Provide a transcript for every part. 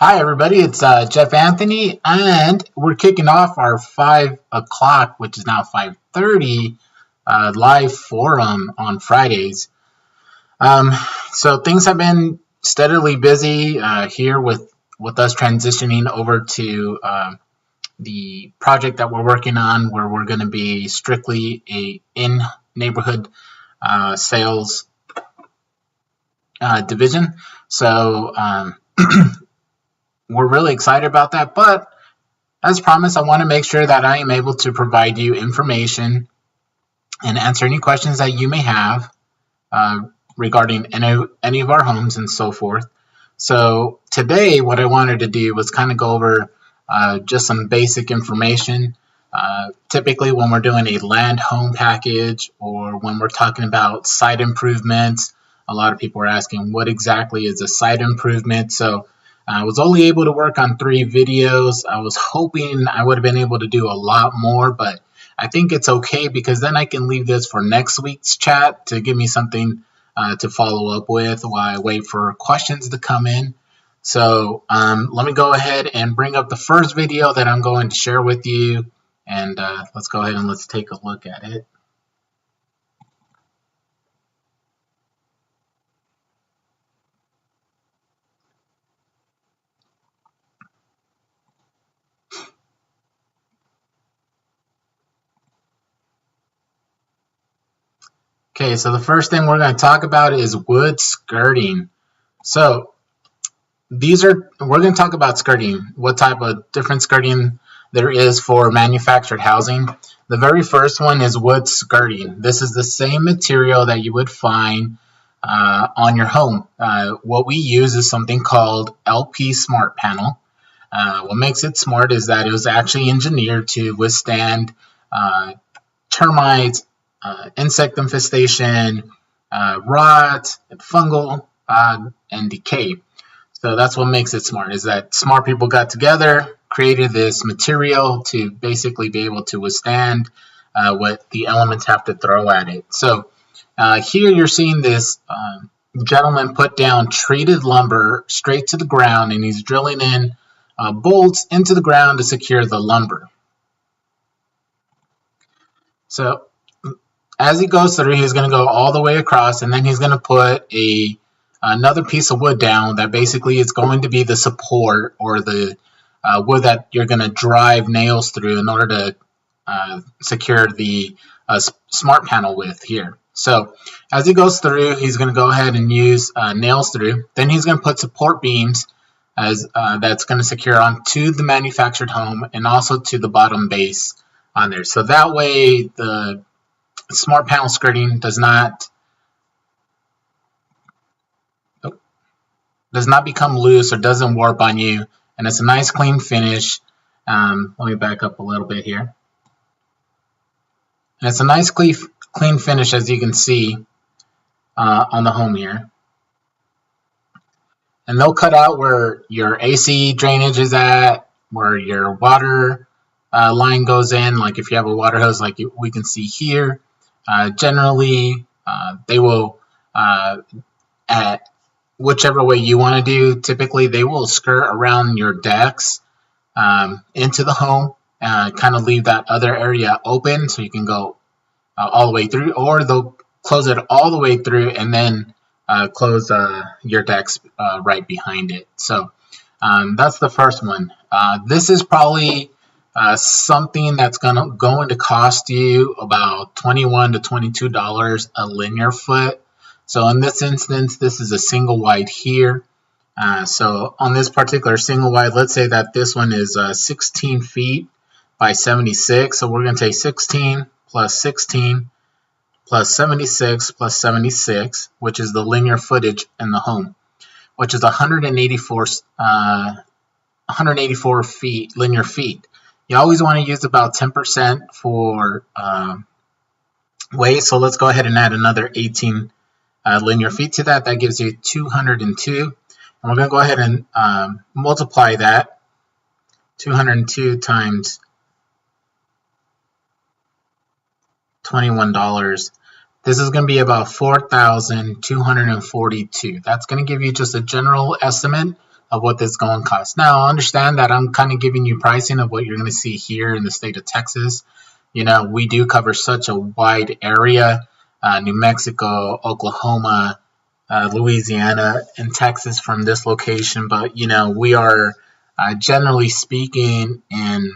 Hi, everybody. It's Jeff Anthony, and we're kicking off our 5 o'clock, which is now 5:30, live forum on Fridays. Um, so things have been steadily busy here with us transitioning over to the project that we're working on, where we're going to be strictly a in-neighborhood sales division. So we're really excited about that, but as promised, I want to make sure that I am able to provide you information and answer any questions that you may have regarding any of our homes and so forth. So today, what I wanted to do was kind of go over just some basic information. Typically, when we're doing a land home package or when we're talking about site improvements, a lot of people are asking what exactly is a site improvement. So I was only able to work on 3 videos. I was hoping I would have been able to do a lot more, but I think it's okay because then I can leave this for next week's chat to give me something to follow up with while I wait for questions to come in. So let me go ahead and bring up the first video that I'm going to share with you, and let's go ahead and let's take a look at it. Okay, so the first thing we're going to talk about is wood skirting. So we're going to talk about skirting, what type of different skirting there is for manufactured housing. The very first one is wood skirting. This is the same material that you would find on your home. What we use is something called LP Smart Panel. What makes it smart is that it was actually engineered to withstand termites, insect infestation, rot, fungal, and decay. So that's what makes it smart, is that smart people got together, created this material to basically be able to withstand what the elements have to throw at it. So here you're seeing this gentleman put down treated lumber straight to the ground, and he's drilling in bolts into the ground to secure the lumber. So as he goes through, he's going to go all the way across, and then he's going to put another piece of wood down that basically is going to be the support or the wood that you're going to drive nails through in order to secure the smart panel with here. So as he goes through, he's going to go ahead and use nails through. Then he's going to put support beams as that's going to secure onto the manufactured home and also to the bottom base on there. So that way the smart panel skirting does not become loose or doesn't warp on you, and it's a nice clean finish. Let me back up a little bit here. And it's a nice clean finish, as you can see on the home here. And they'll cut out where your AC drainage is at, where your water line goes in, like if you have a water hose like we can see here. Generally, they will, at whichever way you want to do, typically they will skirt around your decks into the home, kind of leave that other area open so you can go all the way through, or they'll close it all the way through and then close your decks right behind it. So that's the first one. This is probably something that's going to cost you about $21 to $22 a linear foot. So in this instance, this is a single wide here. So on this particular single wide, let's say that this one is 16 feet by 76. So we're going to take 16 plus 16 plus 76 plus 76, which is the linear footage in the home, which is 184 feet, linear feet. You always want to use about 10% for weight. So let's go ahead and add another 18 linear feet to that. That gives you 202. And we're going to go ahead and multiply that. 202 times $21. This is going to be about 4,242. That's going to give you just a general estimate of what this is going to cost. Now, understand that I'm kind of giving you pricing of what you're going to see here in the state of Texas. You know, we do cover such a wide area, New Mexico, Oklahoma, Louisiana, and Texas from this location. But, you know, we are generally speaking in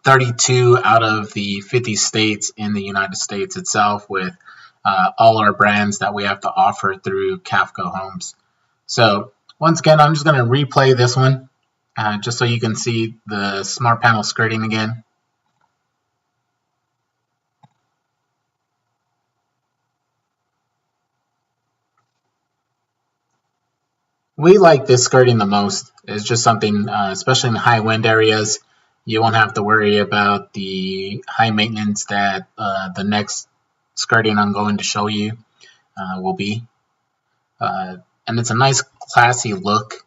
32 out of the 50 states in the United States itself, with all our brands that we have to offer through Kafco Homes. So once again, I'm just going to replay this one just so you can see the smart panel skirting again. We like this skirting the most. It's just something, especially in the high wind areas, you won't have to worry about the high maintenance that the next skirting I'm going to show you will be. And it's a nice classy look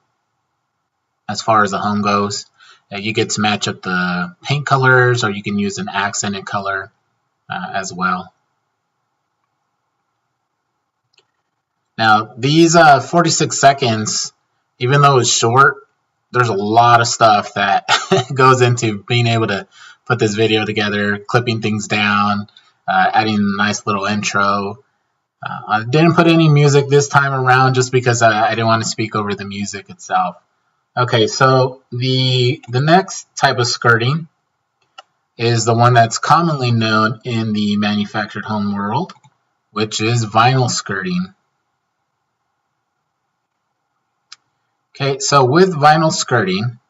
as far as the home goes. You get to match up the paint colors, or you can use an accented color as well. Now, these 46 seconds, even though it's short, there's a lot of stuff that goes into being able to put this video together, clipping things down, adding a nice little intro. I didn't put any music this time around just because I didn't want to speak over the music itself. Okay, so the next type of skirting is the one that's commonly known in the manufactured home world, which is vinyl skirting. Okay, so with vinyl skirting,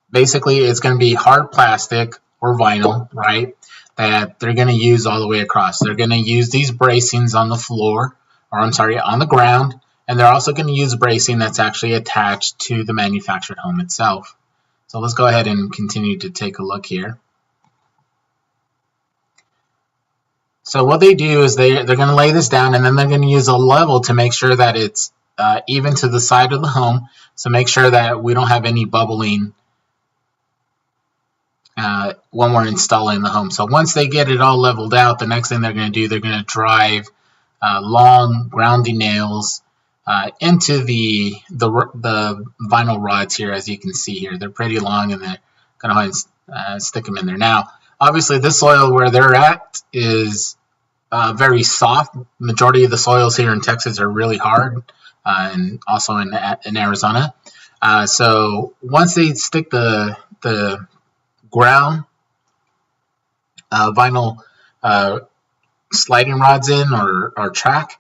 basically it's going to be hard plastic or vinyl, right, that they're going to use all the way across. They're going to use these bracings on the floor, or I'm sorry, on the ground, and they're also going to use bracing that's actually attached to the manufactured home itself. So let's go ahead and continue to take a look here. So what they do is they're going to lay this down, and then they're going to use a level to make sure that it's even to the side of the home. So make sure that we don't have any bubbling when we're installing the home. So once they get it all leveled out, the next thing they're going to do, they're going to drive long grounding nails into the vinyl rods here. As you can see here, they're pretty long, and they're going to stick them in there. Now, obviously, this soil where they're at is very soft. Majority of the soils here in Texas are really hard, and also in Arizona. So once they stick the ground vinyl sliding rods in, or track,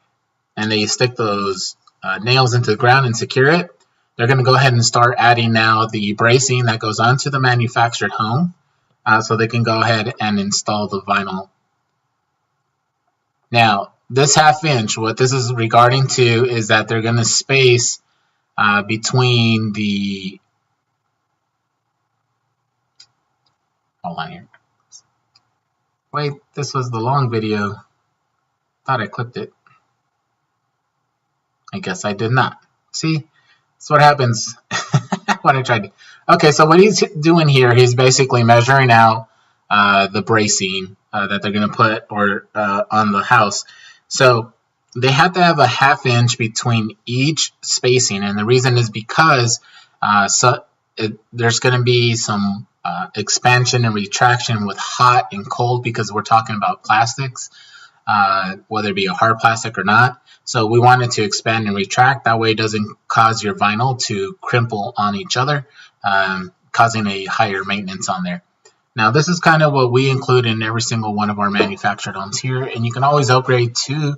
and they stick those nails into the ground and secure it, they're going to go ahead and start adding now the bracing that goes onto the manufactured home, so they can go ahead and install the vinyl. Now, this ½ inch, what this is regarding to is that they're going to space between the, hold on here. Wait, this was the long video. Thought I clipped it. I guess I did not. See, that's what happens when I tried to. Okay, so what he's doing here, he's basically measuring out the bracing that they're going to put on the house. So they have to have a ½ inch between each spacing, and the reason is because there's going to be some expansion and retraction with hot and cold, because we're talking about plastics, whether it be a hard plastic or not. So we want it to expand and retract. That way it doesn't cause your vinyl to crimple on each other, causing a higher maintenance on there. Now, this is kind of what we include in every single one of our manufactured homes here, and you can always upgrade to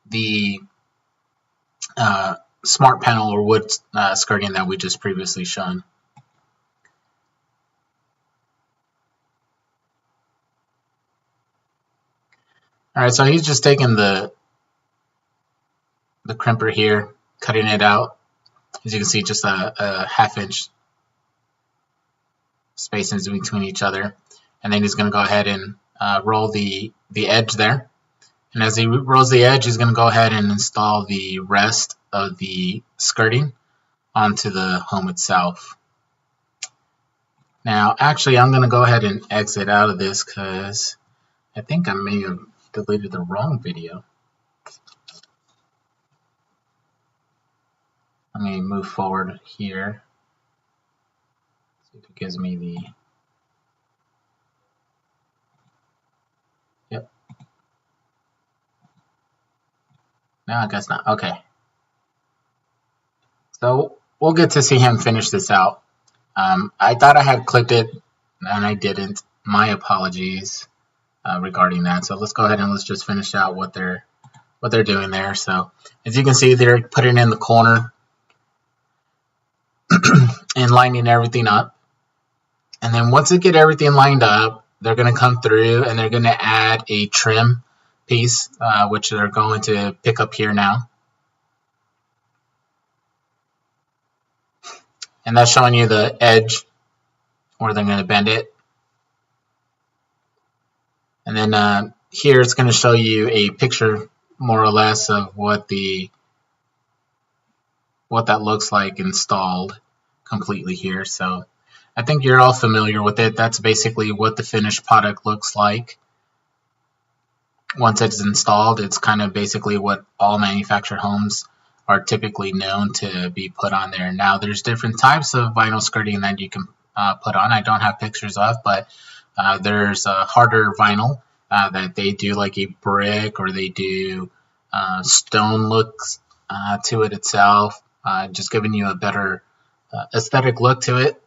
the smart panel or wood skirting that we just previously shown. All right, so he's just taking the crimper here, cutting it out. As you can see, just a ½ inch spacings between each other, and then he's going to go ahead and roll the edge there. And as he rolls the edge, he's going to go ahead and install the rest of the skirting onto the home itself. Now, actually, I'm going to go ahead and exit out of this because I think I may have deleted the wrong video. Let me move forward here. See if it gives me the. Yep. No, I guess not. Okay. So we'll get to see him finish this out. I thought I had clipped it, and I didn't. My apologies regarding that. So let's go ahead and let's just finish out what they're doing there. So as you can see, they're putting in the corner and lining everything up. And then once they get everything lined up, they're going to come through and they're going to add a trim piece, which they're going to pick up here now. And that's showing you the edge where they're going to bend it. And then here it's going to show you a picture more or less of what that looks like installed completely here. So I think you're all familiar with it. That's basically what the finished product looks like. Once it's installed, it's kind of basically what all manufactured homes are typically known to be put on there. Now, there's different types of vinyl skirting that you can put on. I don't have pictures of, but there's a harder vinyl that they do like a brick, or they do stone looks to it itself, just giving you a better aesthetic look to it.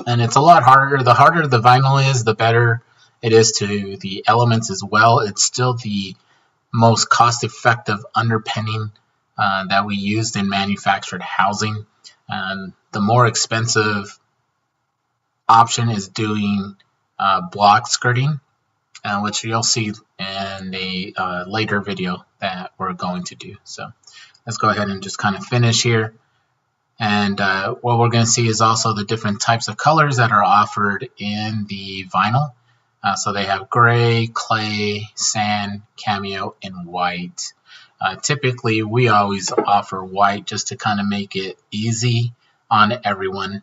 And it's a lot harder. The harder the vinyl is, the better it is to the elements as well. It's still the most cost-effective underpinning that we used in manufactured housing. The more expensive option is doing block skirting, which you'll see in a later video that we're going to do. So let's go ahead and just kind of finish here. And what we're going to see is also the different types of colors that are offered in the vinyl. So they have gray, clay, sand, cameo, and white. Typically, we always offer white just to kind of make it easy on everyone.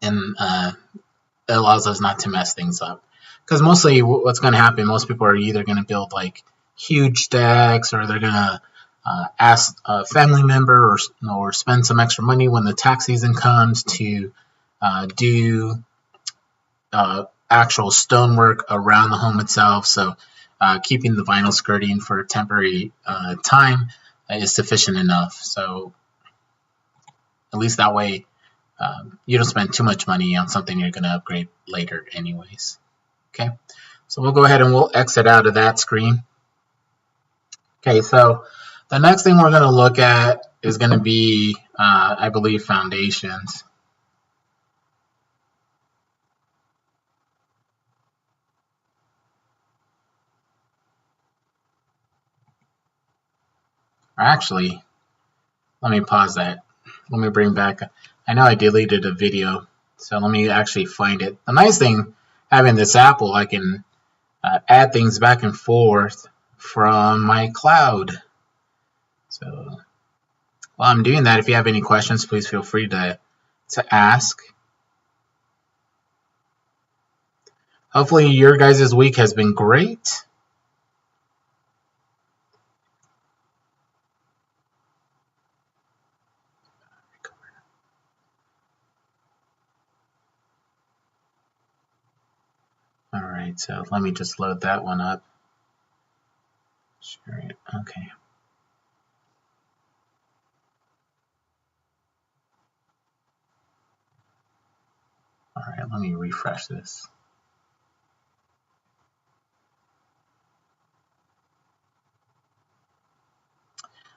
And it allows us not to mess things up. Because mostly what's going to happen, most people are either going to build like huge decks, or they're going to ask a family member or spend some extra money when the tax season comes to do actual stonework around the home itself. So keeping the vinyl skirting for a temporary time is sufficient enough. So at least that way you don't spend too much money on something you're going to upgrade later anyways. Okay, so we'll go ahead and we'll exit out of that screen. Okay, so the next thing we're going to look at is going to be, I believe, foundations. Or actually, let me pause that. Let me bring back, I know I deleted a video, so let me actually find it. The nice thing having this Apple, I can add things back and forth from my cloud. So while I'm doing that, if you have any questions, please feel free to ask. Hopefully your guys' week has been great. All right, so let me just load that one up. Share it. Okay. All right, let me refresh this.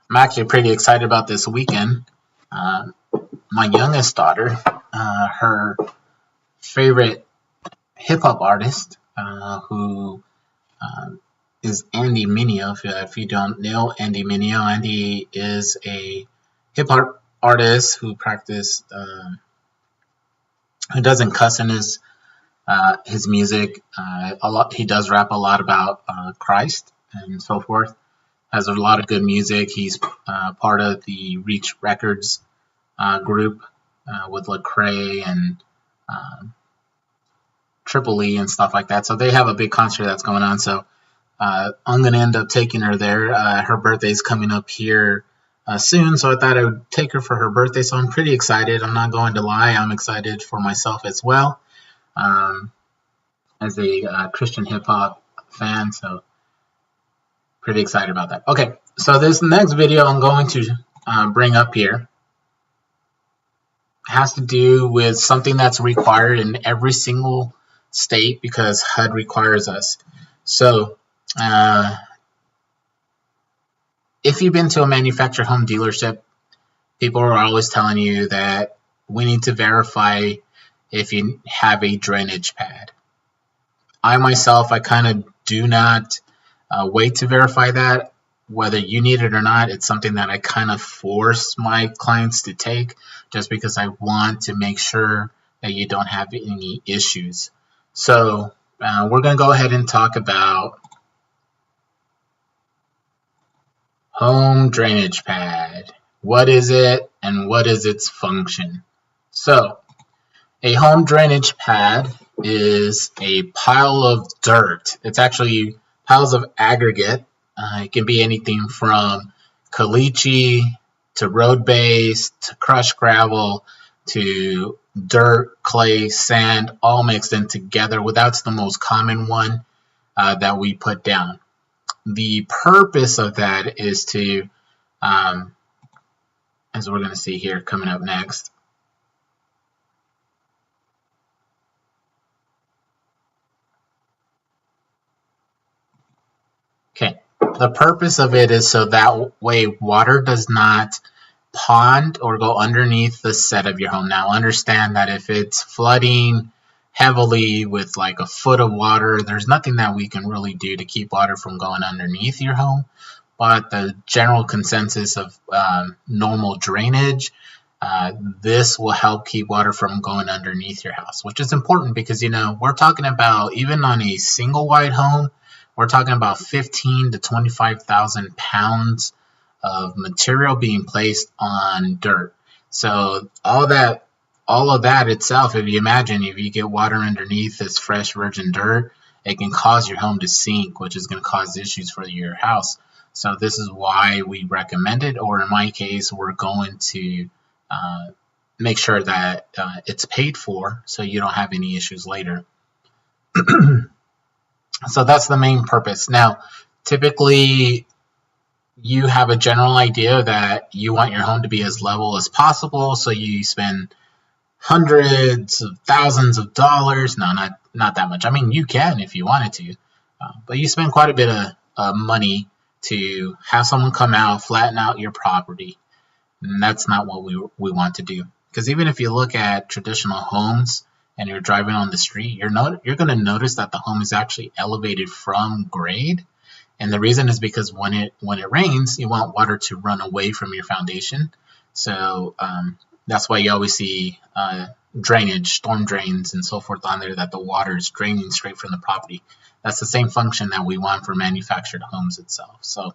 I'm actually pretty excited about this weekend. My youngest daughter, her favorite hip-hop artist, who is Andy Mineo. If you don't know Andy Mineo, Andy is a hip-hop artist who who doesn't cuss in his music. He does rap a lot about Christ and so forth. Has a lot of good music. He's part of the Reach Records group with Lecrae and Triple E and stuff like that. So they have a big concert that's going on. So I'm going to end up taking her there. Her birthday's coming up here soon, so I thought I would take her for her birthday. So I'm pretty excited. I'm not going to lie. I'm excited for myself as well, as a Christian hip hop fan. So pretty excited about that. Okay, so this next video I'm going to bring up here has to do with something that's required in every single state because HUD requires us. So if you've been to a manufactured home dealership, people are always telling you that we need to verify if you have a drainage pad. I myself, I kind of do not wait to verify that. Whether you need it or not, it's something that I kind of force my clients to take just because I want to make sure that you don't have any issues. So we're going to go ahead and talk about home drainage pad. What is it and what is its function? So a home drainage pad is a pile of dirt. It's actually piles of aggregate. It can be anything from caliche to road base to crushed gravel to dirt, clay, sand, all mixed in together. Well, that's the most common one that we put down. The purpose of that is to, as we're going to see here coming up next, okay. The purpose of it is so that way water does not pond or go underneath the set of your home. Now understand that if it's flooding heavily with like a foot of water, there's nothing that we can really do to keep water from going underneath your home. But the general consensus of normal drainage, this will help keep water from going underneath your house, which is important because, you know, we're talking about, even on a single wide home, we're talking about 15 to 25,000 pounds of material being placed on dirt. So all of that itself, if you imagine, if you get water underneath this fresh virgin dirt, it can cause your home to sink, which is going to cause issues for your house. So this is why we recommend it, or in my case, we're going to make sure that it's paid for so you don't have any issues later. So that's the main purpose. Now, typically, you have a general idea that you want your home to be as level as possible, so you spend hundreds of thousands of dollars. No, not that much. I mean, you can if you wanted to, but you spend quite a bit of money to have someone come out, flatten out your property, and that's not what we want to do. Because even if you look at traditional homes and you're driving on the street, you're going to notice that the home is actually elevated from grade. And the reason is because when it rains, you want water to run away from your foundation. So that's why you always see drainage, storm drains, and so forth on there, that the water is draining straight from the property. That's the same function that we want for manufactured homes itself. So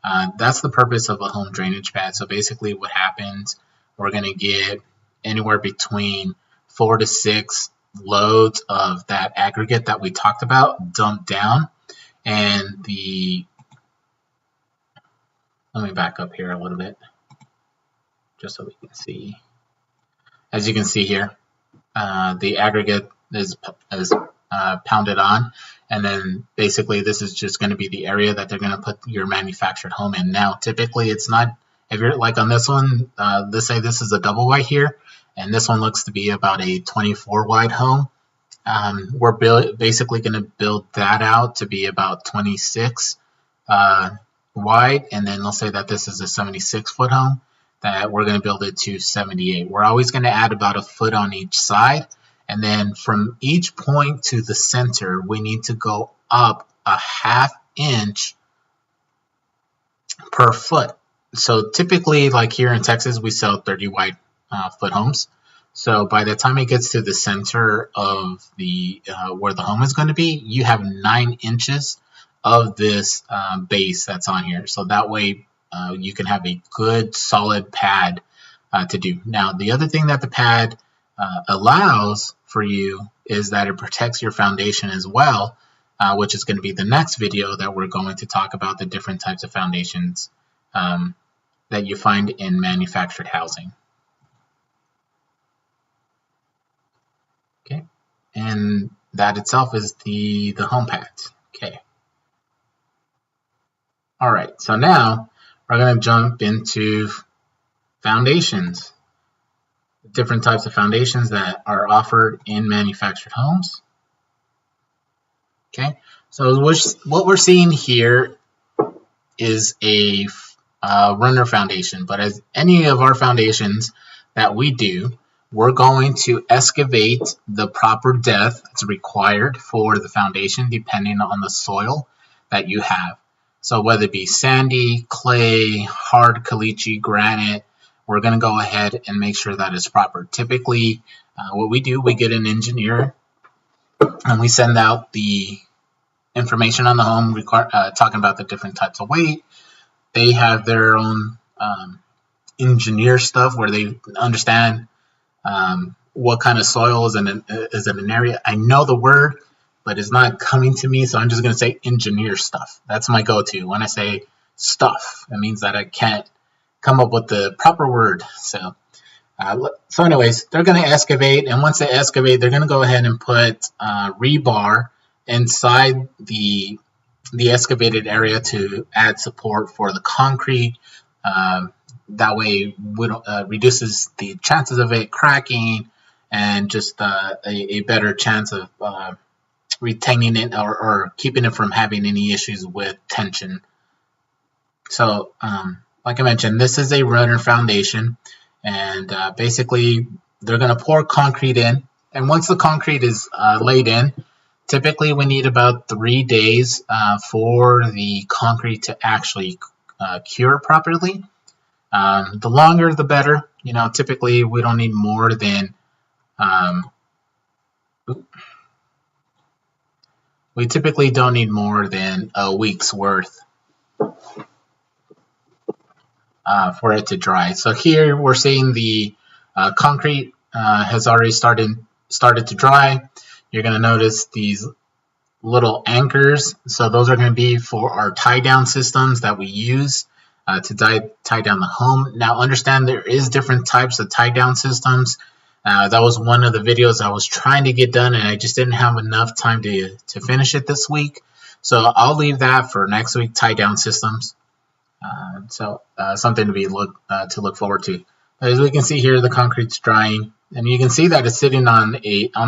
that's the purpose of a home drainage pad. So basically what happens, we're going to get anywhere between 4 to 6 loads of that aggregate that we talked about dumped down. And let me back up here a little bit just so we can see. As you can see here, the aggregate is pounded on, and then basically this is just going to be the area that they're going to put your manufactured home in. Now, typically it's not, if you're like on this one, let's say this is a double wide here, and this one looks to be about a 24 wide home. We're basically going to build that out to be about 26 wide, and then let's say that this is a 76-foot home, that we're going to build it to 78. We're always going to add about a foot on each side, and then from each point to the center, we need to go up a ½ inch per foot. So typically, like here in Texas, we sell 30 wide foot homes. So by the time it gets to the center of the where the home is going to be, you have 9 inches of this base that's on here. So that way you can have a good solid pad to do. Now, the other thing that the pad allows for you is that it protects your foundation as well, which is going to be the next video that we're going to talk about, the different types of foundations that you find in manufactured housing. Okay, and that itself is the home pads. Okay. All right, so now we're going to jump into foundations, different types of foundations that are offered in manufactured homes. Okay, so what we're seeing here is a runner foundation, but as any of our foundations that we do, we're going to excavate the proper depth that's required for the foundation depending on the soil that you have. So whether it be sandy, clay, hard caliche, granite, we're going to go ahead and make sure that it's proper. Typically, what we do, we get an engineer and we send out the information on the home talking about the different types of weight. They have their own engineer stuff where they understand what kind of soil is in an area. I know the word, but it's not coming to me, so I'm just going to say engineer stuff. That's my go-to. When I say stuff, it means that I can't come up with the proper word. So anyways, they're going to excavate, and once they excavate, they're going to go ahead and put rebar inside the excavated area to add support for the concrete. That way, reduces the chances of it cracking, and just a better chance of retaining it or keeping it from having any issues with tension. So, like I mentioned, this is a runner foundation, and basically they're going to pour concrete in, and once the concrete is laid in, typically we need about 3 days for the concrete to actually cure properly. The longer the better. You know, typically we don't need more than we typically don't need more than a week's worth for it to dry. So here we're seeing the concrete has already started to dry. You're going to notice these little anchors. So those are going to be for our tie down systems that we use to tie down the home. Now understand there is different types of tie down systems. That was one of the videos I was trying to get done, and I just didn't have enough time to finish it this week. So I'll leave that for next week, tie down systems. Something to look forward to. As we can see here, the concrete's drying, and you can see that it's sitting on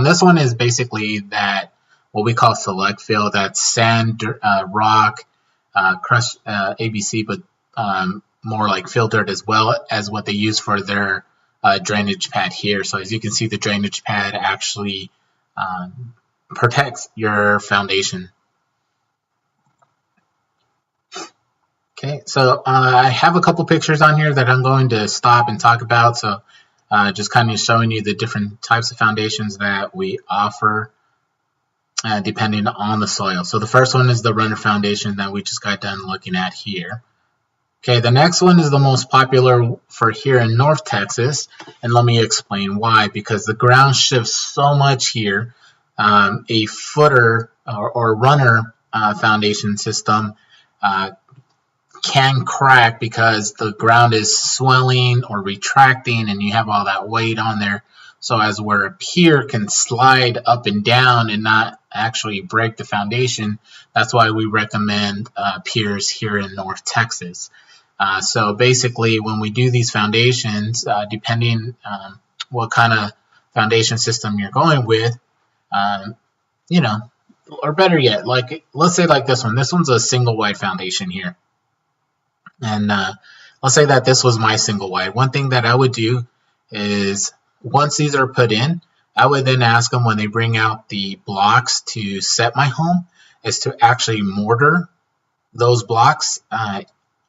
this one is basically that what we call select fill. That's sand, rock, crushed ABC, but more like filtered, as well as what they use for their drainage pad here. So as you can see, the drainage pad actually protects your foundation. Okay, so I have a couple pictures on here that I'm going to stop and talk about. So just kind of showing you the different types of foundations that we offer depending on the soil. So the first one is the runner foundation that we just got done looking at here. Okay, the next one is the most popular for here in North Texas, and let me explain why. Because the ground shifts so much here, a footer or runner foundation system can crack because the ground is swelling or retracting, and you have all that weight on there. So as where a PIER can slide up and down and not actually break the foundation, that's why we recommend PIERs here in North Texas. So basically, when we do these foundations, depending what kind of foundation system you're going with, you know, or better yet, like let's say like this one. This one's a single wide foundation here, and let's say that this was my single wide. One thing that I would do is once these are put in, I would then ask them when they bring out the blocks to set my home is to actually mortar those blocks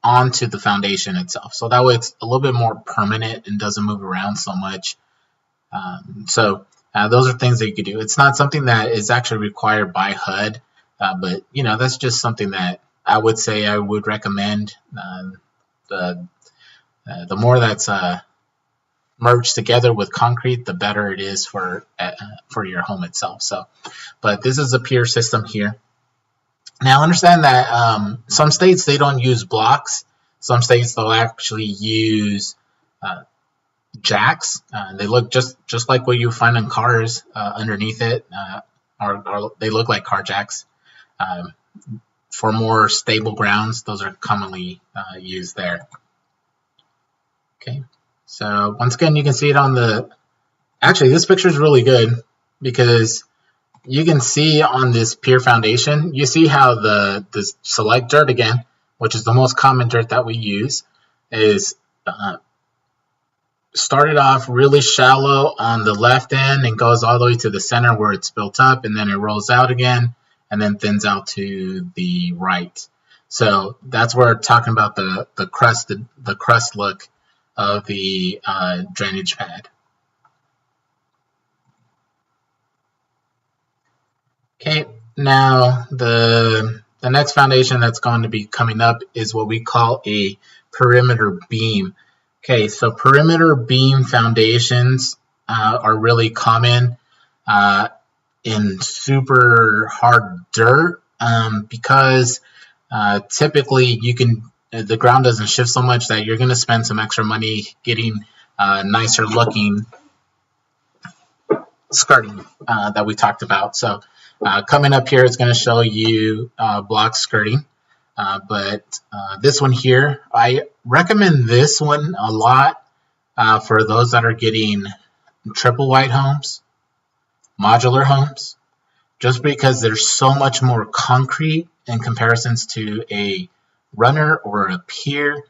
onto the foundation itself. So that way it's a little bit more permanent and doesn't move around so much. Those are things that you could do. It's not something that is actually required by HUD, but you know, that's just something that I would say I would recommend. The more that's merged together with concrete, the better it is for your home itself. So, but this is a PIER system here. Now understand that some states, they don't use blocks. Some states they'll actually use jacks. They look just like what you find in cars underneath it, or they look like car jacks. For more stable grounds, those are commonly used there. Okay, so once again, you can see it on the. Actually, this picture is really good because you can see on this PIER foundation, you see how the select dirt again, which is the most common dirt that we use, is started off really shallow on the left end and goes all the way to the center where it's built up, and then it rolls out again and then thins out to the right. So that's where we're talking about the crust look of the drainage pad. Okay, now the next foundation that's going to be coming up is what we call a perimeter beam. Okay, so perimeter beam foundations are really common in super hard dirt because typically the ground doesn't shift so much that you're going to spend some extra money getting nicer looking skirting that we talked about. So coming up here is going to show you block skirting, but this one here, I recommend this one a lot for those that are getting triple wide homes, modular homes, just because there's so much more concrete in comparisons to a runner or a pier.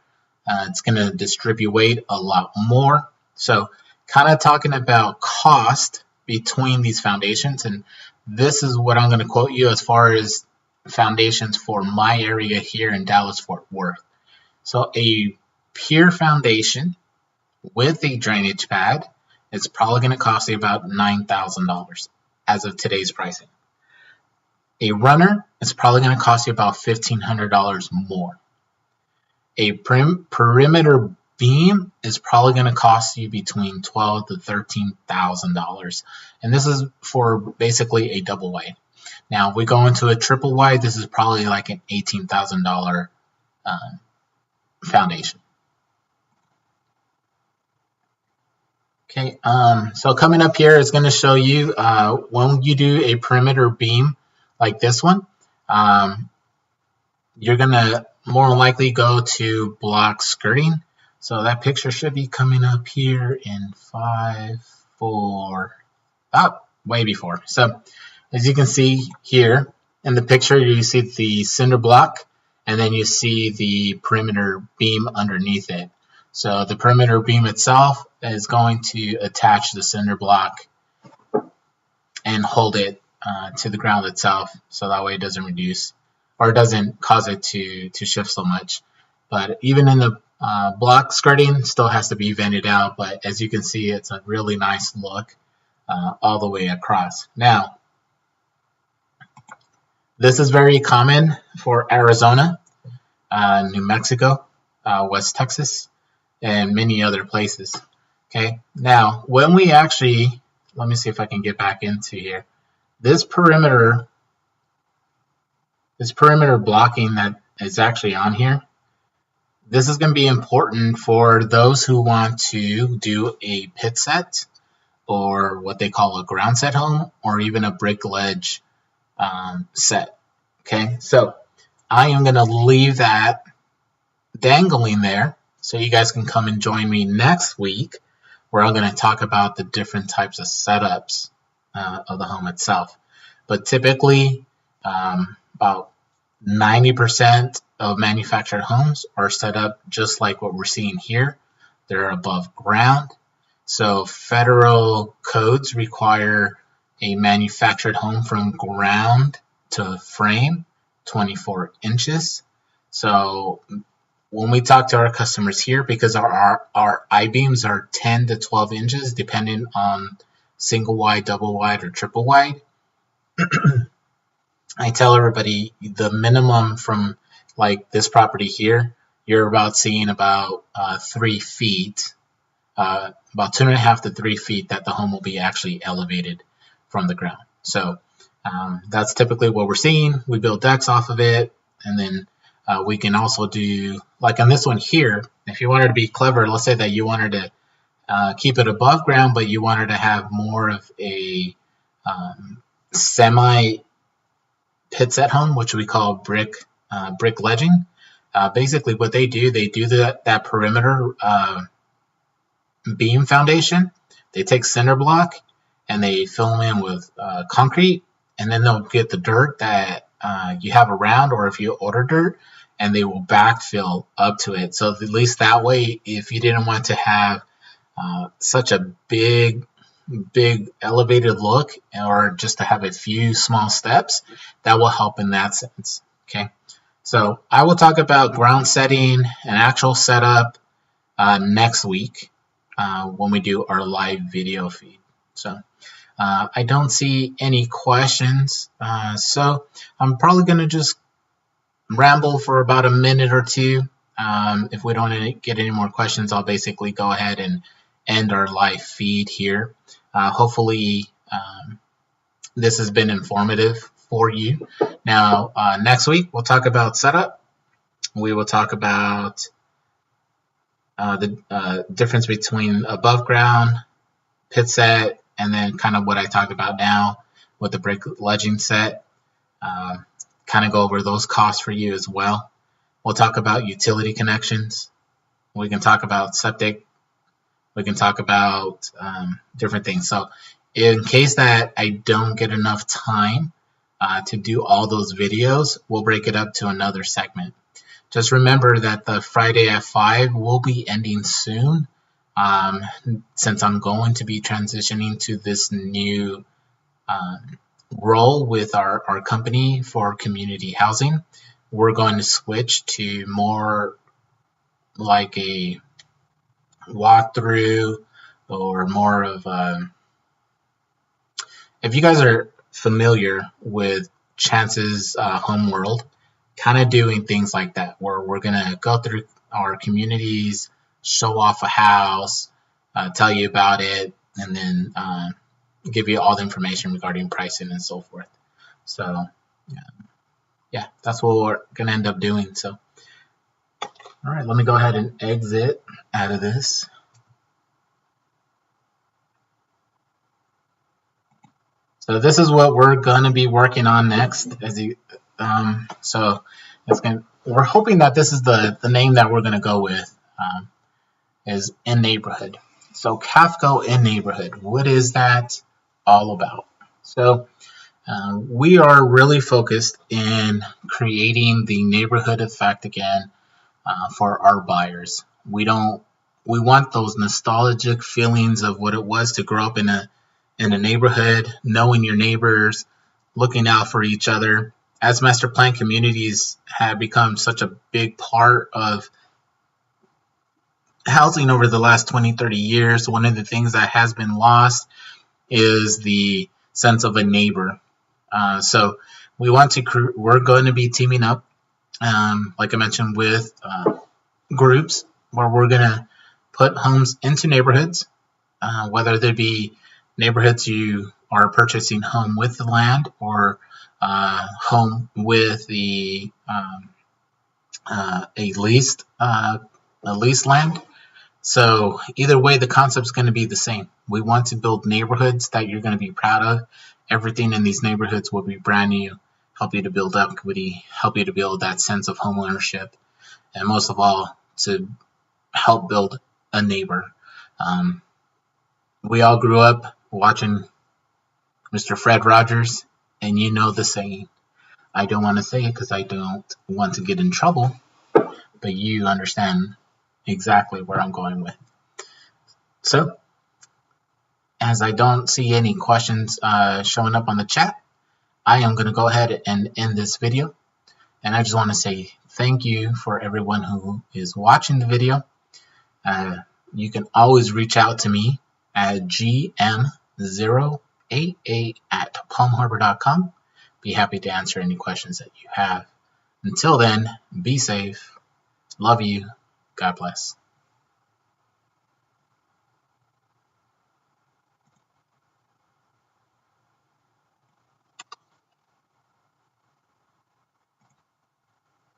It's going to distribute weight a lot more. So kind of talking about cost between these foundations, and this is what I'm going to quote you as far as foundations for my area here in Dallas-Fort Worth. So a PIER foundation with a drainage pad is probably going to cost you about $9,000 as of today's pricing. A runner is probably going to cost you about $1,500 more. A perimeter beam is probably going to cost you between $12,000 to $13,000, and this is for basically a double wide. Now, if we go into a triple wide, this is probably like an $18,000 foundation. Okay, so coming up here is going to show you when you do a perimeter beam like this one, you're going to more than likely go to block skirting. So that picture should be coming up here in 5, 4, way before. So as you can see here in the picture, you see the cinder block, and then you see the perimeter beam underneath it. So the perimeter beam itself is going to attach the cinder block and hold it to the ground itself, so that way it doesn't reduce or it doesn't cause it to shift so much. But even in the block skirting, still has to be vented out, but as you can see, it's a really nice look all the way across. Now, this is very common for Arizona, New Mexico, West Texas, and many other places. Okay, now when we actually, let me see if I can get back into here. This perimeter blocking that is actually on here, this is going to be important for those who want to do a pit set or what they call a ground set home or even a brick ledge set. Okay, so I am going to leave that dangling there so you guys can come and join me next week where I'm going to talk about the different types of setups of the home itself. But typically about 90% of manufactured homes are set up just like what we're seeing here. They're above ground. So federal codes require a manufactured home from ground to frame 24 inches. So when we talk to our customers here, because our I-beams are 10 to 12 inches depending on single wide, double wide, or triple wide, I tell everybody the minimum from like this property here, you're about seeing about 3 feet, about 2.5 to 3 feet that the home will be actually elevated from the ground. So that's typically what we're seeing. We build decks off of it, and then We can also do, like on this one here, if you wanted to be clever, let's say that you wanted to keep it above ground, but you wanted to have more of a semi pit set home, which we call brick ledging. Basically, what they do that perimeter beam foundation. They take cinder block and they fill them in with concrete, and then they'll get the dirt that you have around, or if you order dirt, and they will backfill up to it. So at least that way, if you didn't want to have such a big elevated look, or just to have a few small steps, that will help in that sense. Okay, so I will talk about ground setting and actual setup next week when we do our live video feed. So I don't see any questions, so I'm probably going to just ramble for about a minute or two. If we don't get any more questions, I'll basically go ahead and end our live feed here. Hopefully this has been informative for you. Now next week we'll talk about setup. We will talk about the difference between above ground, pit set, and then kind of what I talked about now with the brick ledging set. Kind of go over those costs for you as well. We'll talk about utility connections. We can talk about septic. We can talk about different things. So in case that I don't get enough time to do all those videos, we'll break it up to another segment. Just remember that the Friday at 5 will be ending soon. Since I'm going to be transitioning to this new role with our company for community housing, we're going to switch to more like a walkthrough, or more of if you guys are familiar with Chance's home world, kind of doing things like that, where we're gonna go through our communities, show off a house, tell you about it, and then give you all the information regarding pricing and so forth. So yeah, that's what we're gonna end up doing. So all right, let me go ahead and exit out of this. So this is what we're going to be working on next. So we're hoping that this is the name that we're going to go with, is in neighborhood. So CAFCO in neighborhood, what is that all about? So we are really focused in creating the neighborhood effect again for our buyers. We want those nostalgic feelings of what it was to grow up in a neighborhood, knowing your neighbors, looking out for each other. As master plan communities have become such a big part of housing over the last 20-30 years, one of the things that has been lost is the sense of a neighbor. So we're going to be teaming up, like I mentioned, with groups where we're going to put homes into neighborhoods, whether they be neighborhoods you are purchasing home with the land, or home with the a leased land. So either way, the concept is going to be the same. We want to build neighborhoods that you're going to be proud of. Everything in these neighborhoods will be brand new, help you to build equity, help you to build that sense of home ownership, and most of all, to help build a neighbor. We all grew up watching Mr. Fred Rogers, and you know the saying. I don't want to say it because I don't want to get in trouble, but you understand exactly where I'm going with. So, as I don't see any questions showing up on the chat, I am going to go ahead and end this video. And I just want to say thank you for everyone who is watching the video. You can always reach out to me at gm088@palmharbor.com. Be happy to answer any questions that you have. Until then, be safe. Love you. God bless.